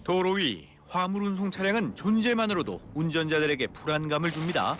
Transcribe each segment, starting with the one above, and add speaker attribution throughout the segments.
Speaker 1: 도로 위 화물 운송 차량은 존재만으로도 운전자들에게 불안감을 줍니다.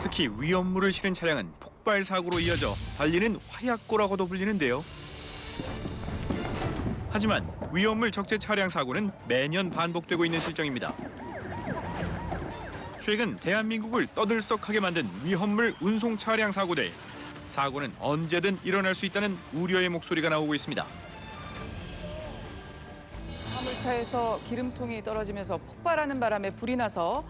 Speaker 1: 특히 위험물을 실은 차량은 폭발 사고로 이어져 달리는 화약고라고도 불리는데요. 하지만 위험물 적재 차량 사고는 매년 반복되고 있는 실정입니다. 최근 대한민국을 떠들썩하게 만든 위험물 운송 차량 사고들. 사고는 언제든 일어날 수 있다는 우려의 목소리가 나오고 있습니다.
Speaker 2: 화물차에서 기름통이 떨어지면서 폭발하는 바람에 불이 나서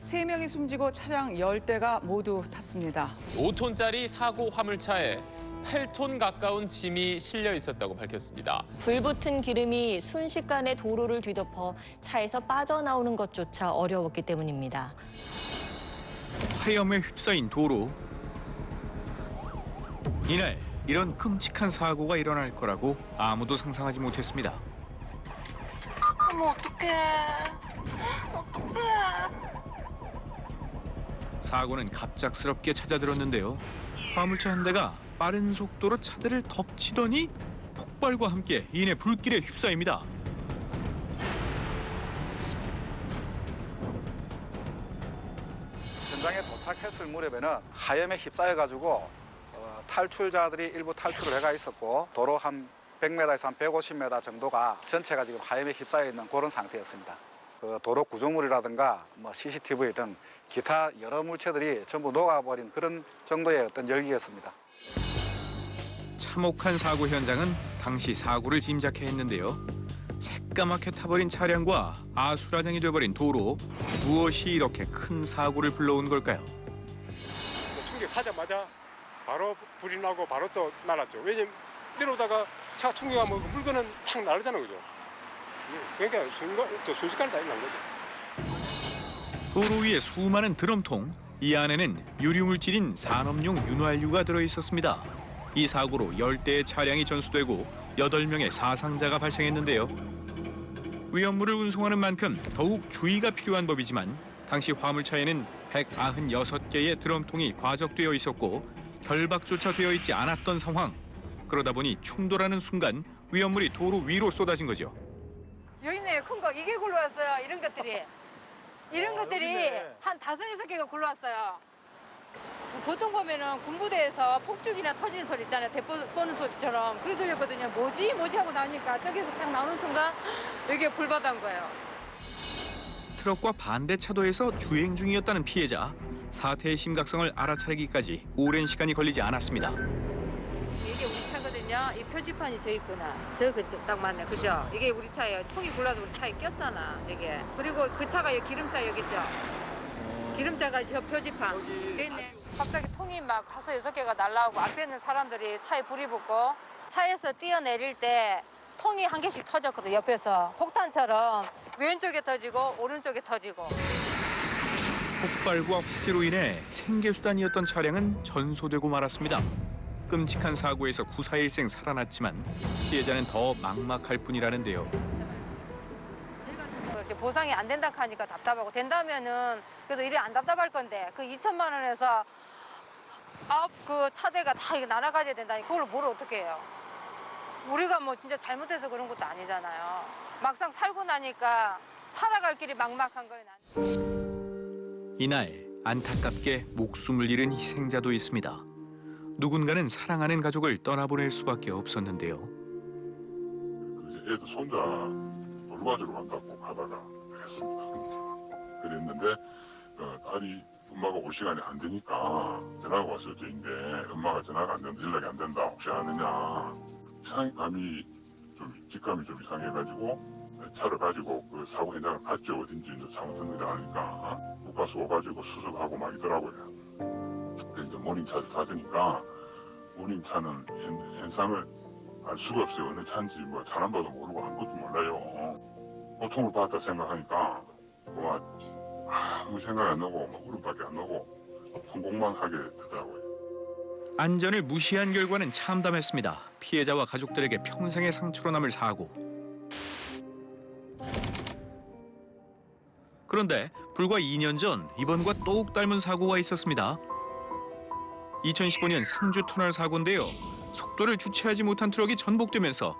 Speaker 2: 3명이 숨지고 차량 10대가 모두 탔습니다.
Speaker 3: 5톤짜리 사고 화물차에 8톤 가까운 짐이 실려 있었다고 밝혔습니다.
Speaker 4: 불붙은 기름이 순식간에 도로를 뒤덮어 차에서 빠져나오는 것조차 어려웠기 때문입니다.
Speaker 1: 화염에 휩싸인 도로. 이날 이런 끔찍한 사고가 일어날 거라고 아무도 상상하지 못했습니다.
Speaker 5: 어머, 어떡해.
Speaker 1: 사고는 갑작스럽게 찾아들었는데요. 화물차 한 대가 빠른 속도로 차들을 덮치더니 폭발과 함께 이내 불길에 휩싸입니다.
Speaker 6: 현장에 도착했을 무렵에는 하염에 휩싸여가지고 탈출자들이 일부 탈출을 해가 있었고 도로 한 100m에서 한 150m 정도가 전체가 지금 하염에 휩싸여 있는 그런 상태였습니다. 그 도로 구조물이라든가 CCTV 등 기타 여러 물체들이 전부 녹아버린 그런 정도의 어떤 열기였습니다.
Speaker 1: 참혹한 사고 현장은 당시 사고를 짐작해 했는데요. 새까맣게 타버린 차량과 아수라장이 돼버린 도로. 무엇이 이렇게 큰 사고를 불러온 걸까요?
Speaker 7: 충격하자마자 바로 불이 나고 바로 또 날았죠. 왜냐면 내려오다가 차 충격하면 물건은 탁 날잖아요, 그죠? 그러니까 순식간에 다 난 거죠.
Speaker 1: 도로 위에 수많은 드럼통. 이 안에는 유리물질인 산업용 윤활유가 들어있었습니다. 이 사고로 10대의 차량이 전수되고 8명의 사상자가 발생했는데요. 위험물을 운송하는 만큼 더욱 주의가 필요한 법이지만 당시 화물차에는 196개의 드럼통이 과적되어 있었고 결박조차 되어 있지 않았던 상황. 그러다 보니 충돌하는 순간 위험물이 도로 위로 쏟아진 거죠.
Speaker 5: 여기 있네요, 큰 거. 이게 굴러왔어요, 이런 것들이. 이런 것들이 한 5-6개가 굴러왔어요. 보통 보면은 군부대에서 폭죽이나 터지는 소리 있잖아요. 대포 쏘는 소리처럼. 그래 들렸거든요. 뭐지 하고 나오니까 저기서 딱 나오는 순간 여기에 불바다인 거예요.
Speaker 1: 트럭과 반대 차도에서 주행 중이었다는 피해자. 사태의 심각성을 알아차리기까지 오랜 시간이 걸리지 않았습니다.
Speaker 5: 이게 우리 차거든요. 이 표지판이 저 있구나. 그쪽 딱 맞네. 그죠? 이게 우리 차예요. 통이 굴러서 우리 차에 꼈잖아. 이게. 그리고 그 차가 여기 기름차 여기 있죠. 기름차가 저 표지판. 저 있네. 갑자기 통이 막 5-6개가 날라오고 앞에 있는 사람들이 차에 불이 붙고 차에서 뛰어내릴 때 통이 한 개씩 터졌거든. 옆에서 폭탄처럼 왼쪽에 터지고 오른쪽에 터지고.
Speaker 1: 폭발과 화재로 인해 생계수단이었던 차량은 전소되고 말았습니다. 끔찍한 사고에서 구사일생 살아났지만 피해자는 더 막막할 뿐이라는데요.
Speaker 5: 이렇게 보상이 안 된다 하니까 답답하고 된다면은 그래도 이래 안 답답할 건데 그 2천만 원에서 앞 그 차대가 다 이게 날아가야 된다니 그걸 뭘 어떻게 해요? 우리가 뭐 진짜 잘못해서 그런 것도 아니잖아요. 막상 살고 나니까 살아갈 길이 막막한 거예요. 나는.
Speaker 1: 이날 안타깝게 목숨을 잃은 희생자도 있습니다. 누군가는 사랑하는 가족을 떠나보낼 수밖에 없었는데요.
Speaker 8: 이제 애들 손자 놀러가지러 간다고 가다가 그랬습니다. 그랬는데 딸이 엄마가 올 시간이 안 되니까 전화가 왔어요. 저인데 엄마가 전화가 안 된다, 연락이 안 된다, 혹시 아느냐. 상감이 직감이 좀 이상해가지고 차를 가지고 그 사고 현장을 갔죠. 어딘지 이제 잘못 들어가니까 국가서 오가지고 수습하고 막 이더라고요. 그래서 모닝차를 타주니까 모닝차는 현상을 알 수가 없어요. 어느 차인지 뭐 사람 봐도 모르고 아무것도 몰라요. 고통을 받았다 생각하니까 아무 생각이 안 나고 울음밖에 안 나고 성공만 하게 되더라고요.
Speaker 1: 안전을 무시한 결과는 참담했습니다. 피해자와 가족들에게 평생의 상처로 남을 사고. 그런데 불과 2년 전 이번과 똑 닮은 사고가 있었습니다. 2015년 상주 터널 사고인데요. 속도를 주체하지 못한 트럭이 전복되면서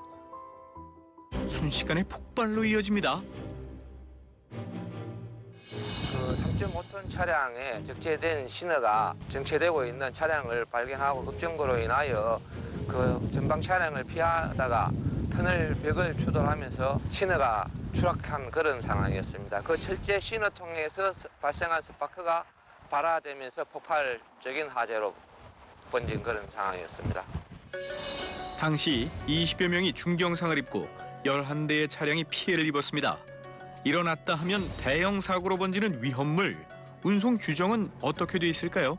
Speaker 1: 순식간에 폭발로 이어집니다.
Speaker 9: 그 3.5톤 차량에 적재된 신호가 정체되고 있는 차량을 발견하고 급정거로 인하여 그 전방 차량을 피하다가 터널 벽을 추돌하면서 신호가 추락한 그런 상황이었습니다. 그 철제 신호통에서 발생한 스파크가 발화되면서 폭발적인 화재로 번진 그런 상황이었습니다.
Speaker 1: 당시 20여 명이 중경상을 입고 11대의 차량이 피해를 입었습니다. 일어났다 하면 대형 사고로 번지는 위험물, 운송 규정은 어떻게 돼 있을까요?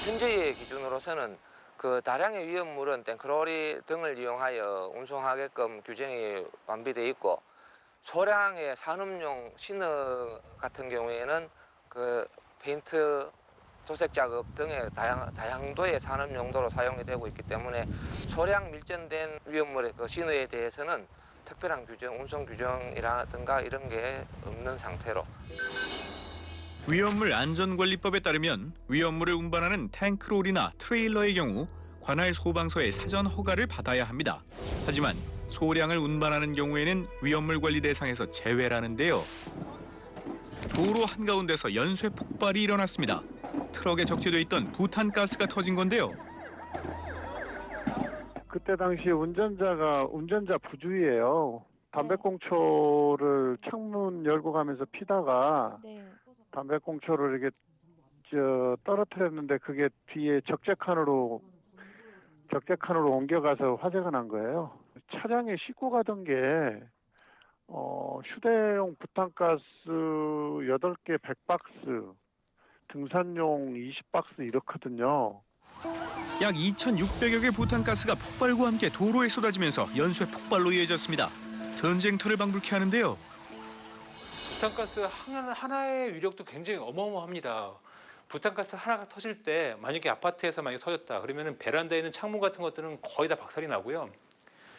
Speaker 9: 현재의 기준으로서는 그 다량의 위험물은 탱크로리 등을 이용하여 운송하게끔 규정이 완비돼 있고 소량의 산업용 신호 같은 경우에는 그 페인트, 도색 작업 등의 다양도의 산업 용도로 사용이 되고 있기 때문에 소량 밀전된 위험물의 그 신호에 대해서는 특별한 규정, 운송 규정이라든가 이런 게 없는 상태로.
Speaker 1: 위험물 안전관리법에 따르면 위험물을 운반하는 탱크롤이나 트레일러의 경우 관할 소방서의 사전 허가를 받아야 합니다. 하지만 소량을 운반하는 경우에는 위험물 관리 대상에서 제외라는데요. 도로 한가운데서 연쇄 폭발이 일어났습니다. 트럭에 적재돼 있던 부탄가스가 터진 건데요.
Speaker 10: 그때 당시에 운전자 부주의예요. 담배꽁초를 창문 열고 가면서 피다가 담배꽁초를 이렇게 떨어뜨렸는데 그게 뒤에 적재칸으로 옮겨가서 화재가 난 거예요. 차량에 싣고 가던 게 휴대용 부탄가스 8개 100박스, 등산용 20박스 이렇거든요.
Speaker 1: 약 2,600여 개 부탄가스가 폭발과 함께 도로에 쏟아지면서 연쇄 폭발로 이어졌습니다. 전쟁터를 방불케 하는데요.
Speaker 3: 부탄가스 하나의 위력도 굉장히 어마어마합니다. 부탄가스 하나가 터질 때 만약에 아파트에서 만약에 터졌다 그러면 베란다에 있는 창문 같은 것들은 거의 다 박살이 나고요.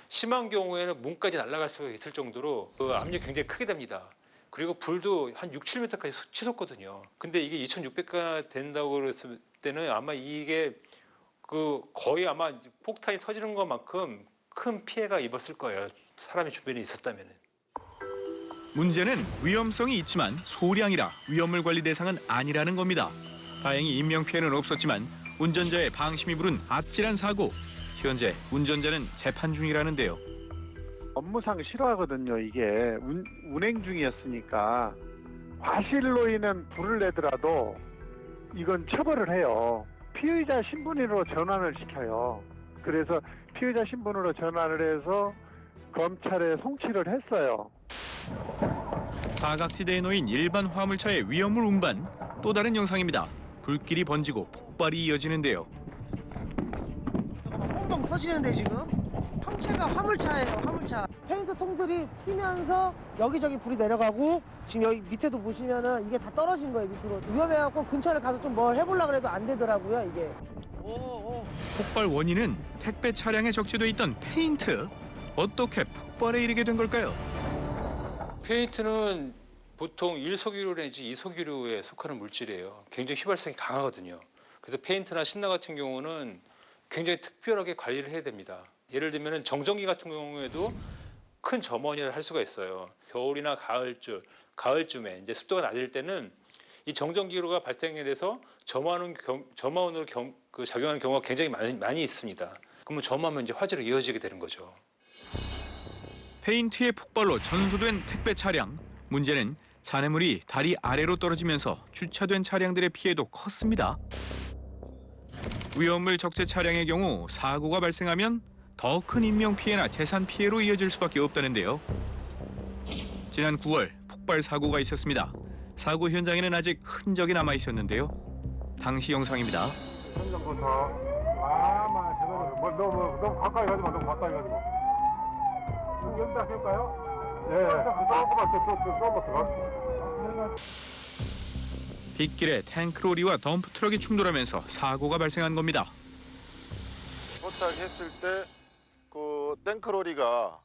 Speaker 3: 심한 경우에는 문까지 날아갈 수가 있을 정도로 그 압력이 굉장히 크게 됩니다. 그리고 불도 한 6, 7m까지 치솟거든요. 근데 이게 2,600가 된다고 그랬을 때는 아마 이게 그 거의 아마 폭탄이 터지는 것만큼 큰 피해가 입었을 거예요. 사람이 주변에 있었다면.
Speaker 1: 문제는 위험성이 있지만 소량이라 위험물 관리 대상은 아니라는 겁니다. 다행히 인명피해는 없었지만 운전자의 방심이 부른 아찔한 사고. 현재 운전자는 재판 중이라는데요.
Speaker 10: 업무상 싫어하거든요. 이게 운행 중이었으니까 과실로 인한 불을 내더라도 이건 처벌을 해요. 피의자 신분으로 전환을 시켜요. 그래서 피의자 신분으로 전환을 해서 검찰에 송치를 했어요.
Speaker 1: 사각지대에 놓인 일반 화물차의 위험물 운반, 또 다른 영상입니다. 불길이 번지고 폭발이 이어지는데요.
Speaker 11: 뻥뻥 터지는데 지금 형체가 화물차예요. 화물차. 페인트 통들이 튀면서 여기저기 불이 내려가고 지금 여기 밑에도 보시면은 이게 다 떨어진 거예요. 밑으로. 위험해갖고 근처에 가서 좀 뭘 해보려고 해도 안 되더라고요. 이게.
Speaker 1: 폭발 원인은 택배 차량에 적재돼 있던 페인트. 어떻게 폭발에 이르게 된 걸까요?
Speaker 3: 페인트는 보통 1석유류 내지 2석유류에 속하는 물질이에요. 굉장히 휘발성이 강하거든요. 그래서 페인트나 신나 같은 경우는 굉장히 특별하게 관리를 해야 됩니다. 예를 들면 정전기 같은 경우에도 큰 점원이를 할 수가 있어요. 겨울이나 가을쯤에 이제 습도가 낮을 때는 이 정전기로가 발생해서 점화원으로 작용하는 경우가 굉장히 많이 있습니다. 그러면 점화하면 이제 화재로 이어지게 되는 거죠.
Speaker 1: 페인트의 폭발로 전소된 택배 차량. 문제는 잔해물이 다리 아래로 떨어지면서 주차된 차량들의 피해도 컸습니다. 위험물 적재 차량의 경우 사고가 발생하면 더 큰 인명피해나 재산 피해로 이어질 수밖에 없다는데요. 지난 9월 폭발 사고가 있었습니다. 사고 현장에는 아직 흔적이 남아 있었는데요. 당시 영상입니다.
Speaker 7: 현장부터 너무 가까이 가지 마. 너무 가까이 가지 마. 여기다 셀까요? 네.
Speaker 1: 빗길에 탱크로리와 덤프트럭이 충돌하면서 사고가 발생한 겁니다.
Speaker 12: 도착했을 때 그 탱크로리가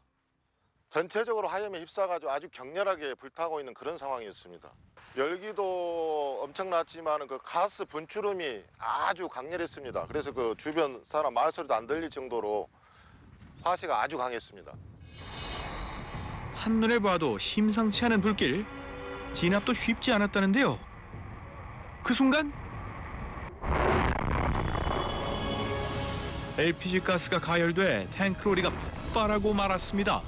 Speaker 12: 전체적으로 하염에 휩싸가지고 아주 격렬하게 불타고 있는 그런 상황이었습니다. 열기도 엄청났지만 그 가스 분출음이 아주 강렬했습니다. 그래서 그 주변 사람 말소리도 안 들릴 정도로 화재가 아주 강했습니다.
Speaker 1: 한눈에 봐도 심상치 않은 불길. 진압도 쉽지 않았다는데요. 그 순간 LPG 가스가 가열돼 탱크로리가 폭발하고 말았습니다.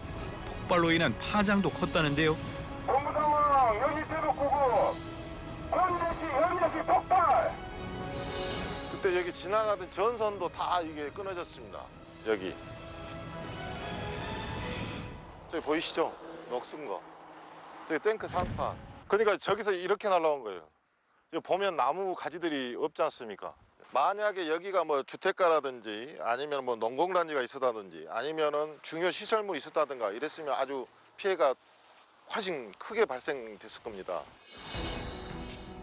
Speaker 1: 폭발로 인한 파장도 컸다는데요.
Speaker 8: 본부 상황 여기 제독구급 현대시 폭발.
Speaker 12: 그때 여기 지나가던 전선도 다 이게 끊어졌습니다. 여기 저기 보이시죠? 녹슨 거. 저기 탱크 상판. 그러니까 저기서 이렇게 날라온 거예요. 여기 보면 나무 가지들이 없지 않습니까? 만약에 여기가 뭐 주택가라든지 아니면 뭐 농공단지가 있었다든지 아니면은 중요 시설물이 있었다든가 이랬으면 아주 피해가 훨씬 크게 발생됐을 겁니다.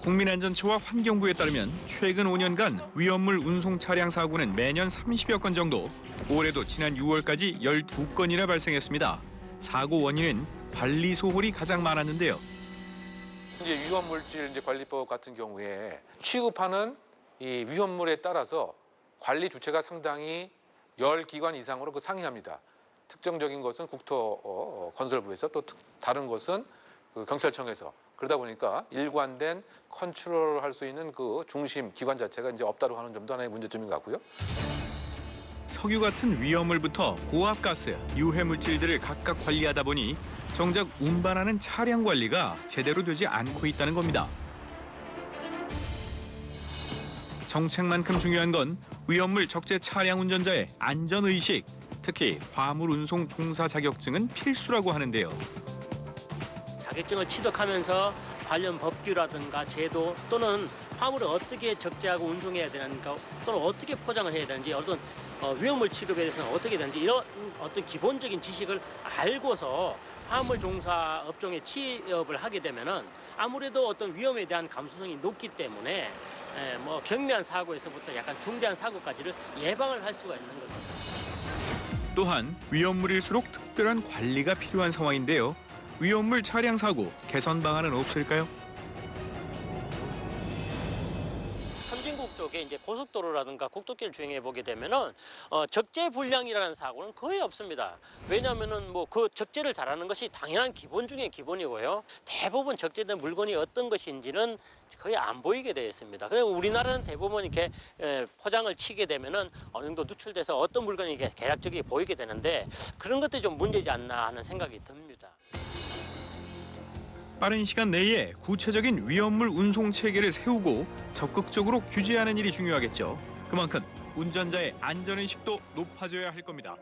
Speaker 1: 국민안전처와 환경부에 따르면 최근 5년간 위험물 운송 차량 사고는 매년 30여 건 정도, 올해도 지난 6월까지 12건이나 발생했습니다. 사고 원인은 관리 소홀이 가장 많았는데요.
Speaker 3: 이제 위험물질 이제 관리법 같은 경우에 취급하는 이 위험물에 따라서 관리 주체가 상당히 10기관 이상으로 그 상이합니다. 특정적인 것은 국토건설부에서 또 다른 것은 그 경찰청에서 그러다 보니까 일관된 컨트롤할 수 있는 그 중심 기관 자체가 이제 없다고 하는 점도 하나의 문제점인 것 같고요.
Speaker 1: 석유 같은 위험물부터 고압가스, 유해물질들을 각각 관리하다 보니 정작 운반하는 차량 관리가 제대로 되지 않고 있다는 겁니다. 정책만큼 중요한 건 위험물 적재 차량 운전자의 안전의식, 특히 화물 운송 종사 자격증은 필수라고 하는데요.
Speaker 13: 자격증을 취득하면서 관련 법규라든가 제도 또는 화물을 어떻게 적재하고 운송해야 되는가 또는 어떻게 포장을 해야 되는지 어떤 위험물 취급에 대해서는 어떻게 되는지 이런 어떤 기본적인 지식을 알고서 화물 종사 업종에 취업을 하게 되면은 아무래도 어떤 위험에 대한 감수성이 높기 때문에 뭐 경미한 사고에서부터 약간 중대한 사고까지를 예방을 할 수가 있는 거죠.
Speaker 1: 또한 위험물일수록 특별한 관리가 필요한 상황인데요. 위험물 차량 사고 개선 방안은 없을까요?
Speaker 13: 선진국 쪽에 이제 고속도로라든가 국도길 주행해 보게 되면은 적재 불량이라는 사고는 거의 없습니다. 왜냐하면은 뭐 그 적재를 잘하는 것이 당연한 기본 중에 기본이고요. 대부분 적재된 물건이 어떤 것인지는 거의 안 보이게 되어 있습니다. 그리고 우리나라는 대부분 이렇게 포장을 치게 되면은 어느 정도 누출돼서 어떤 물건이 이게 대략적이 보이게 되는데 그런 것들이 좀 문제지 않나 하는 생각이 듭니다.
Speaker 1: 빠른 시간 내에 구체적인 위험물 운송 체계를 세우고 적극적으로 규제하는 일이 중요하겠죠. 그만큼 운전자의 안전의식도 높아져야 할 겁니다.